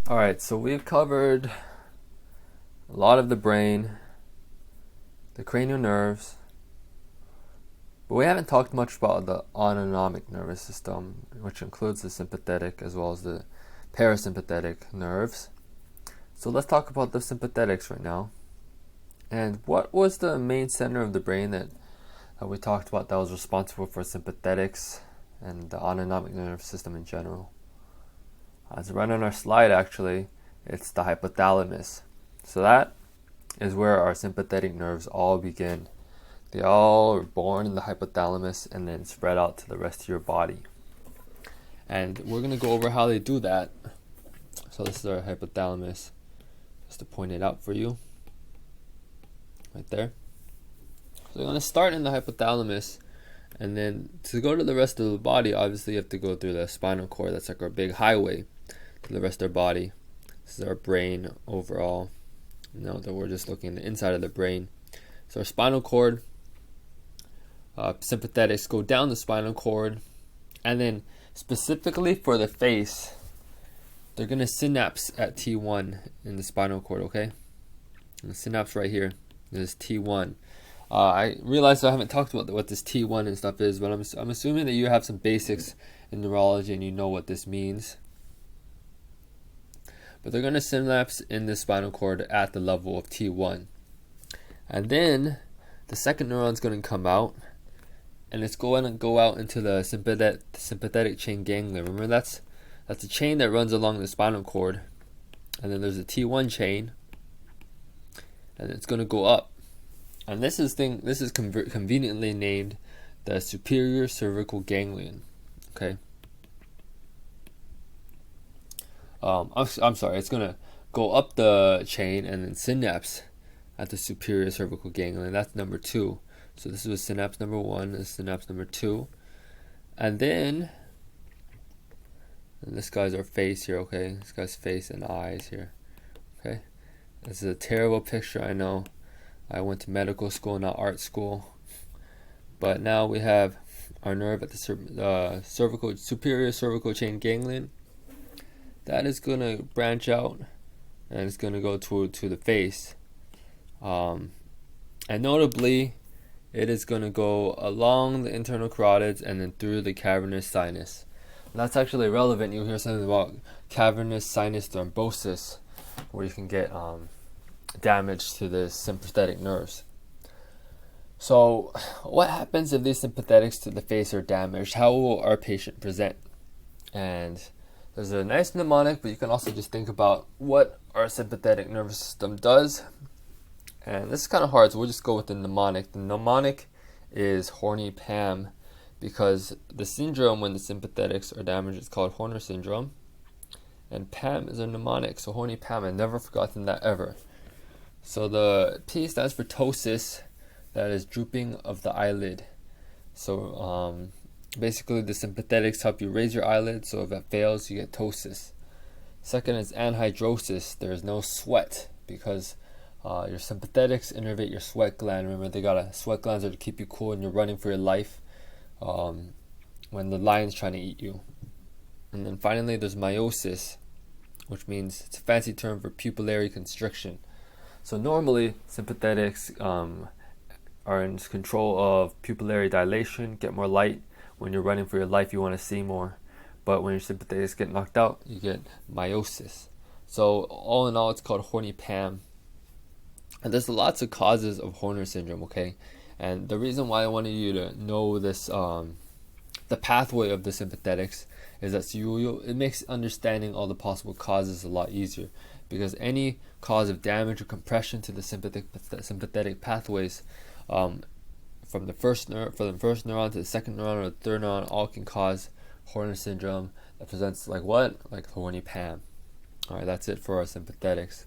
Alright, so we've covered a lot of the brain, the cranial nerves, but we haven't talked much about the autonomic nervous system, which includes the sympathetic as well as the parasympathetic nerves. So let's talk about the sympathetics right now. And what was the main center of the brain that we talked about that was responsible for sympathetics and the autonomic nervous system in general? As right on our slide, actually, it's the hypothalamus. So that is where our sympathetic nerves all begin. They all are born in the hypothalamus and then spread out to the rest of your body. And we're going to go over how they do that. So this is our hypothalamus, just to point it out for you. Right there. So we're going to start in the hypothalamus, and then to go to the rest of the body, obviously you have to go through the spinal cord. That's like our big highway to the rest of our body. This is our brain overall. Note that we're just looking at the inside of the brain. So our spinal cord, sympathetics go down the spinal cord, and then specifically for the face, they're going to synapse at T1 in the spinal cord, okay? And the synapse right here is T1. I realize I haven't talked about what this T1 and stuff is, but I'm assuming that you have some basics in neurology and you know what this means. But they're going to synapse in the spinal cord at the level of T1. And then the second neuron is going to come out, and it's going to go out into the sympathetic chain ganglia. Remember, that's a chain that runs along the spinal cord. And then there's a T1 chain, and it's going to go up. And this is conveniently named the superior cervical ganglion. Okay. I'm sorry. It's going to go up the chain and then synapse at the superior cervical ganglion. That's number 2. So this is synapse number 1. This is synapse number 2. And then, and this guy's our face here, okay? This guy's face and eyes here, okay? This is a terrible picture, I know. I went to medical school, not art school. But now we have our nerve at the superior cervical chain ganglion. That is going to branch out, and it's going to go to the face. And notably, it is going to go along the internal carotids and then through the cavernous sinus. And that's actually relevant. You'll hear something about cavernous sinus thrombosis, where you can get damage to the sympathetic nerves. So what happens if these sympathetics to the face are damaged? How will our patient present? And there's a nice mnemonic, but you can also just think about what our sympathetic nervous system does. And this is kind of hard, so we'll just go with the mnemonic. The mnemonic is horny Pam, because the syndrome when the sympathetics are damaged is called Horner syndrome. And Pam is a mnemonic, so horny Pam. I've never forgotten that ever. So the P stands for ptosis, that is drooping of the eyelid. So basically the sympathetics help you raise your eyelid, so if it fails you get ptosis. Second is anhidrosis. There's no sweat because your sympathetics innervate your sweat gland. Remember, sweat glands are to keep you cool and you're running for your life when the lion's trying to eat you. And then finally there's meiosis, which means it's a fancy term for pupillary constriction. So normally sympathetics are in control of pupillary dilation, get more light. When you're running for your life, you want to see more. But when your sympathetics get knocked out, you get meiosis. So all in all, it's called horny Pam. And there's lots of causes of Horner syndrome, okay? And the reason why I wanted you to know this, the pathway of the sympathetics, is that it makes understanding all the possible causes a lot easier. Because any cause of damage or compression to the sympathetic pathways, from the first neuron to the second neuron or the third neuron, all can cause Horner syndrome that presents like what? Like horny Pam. Alright, that's it for our sympathetics.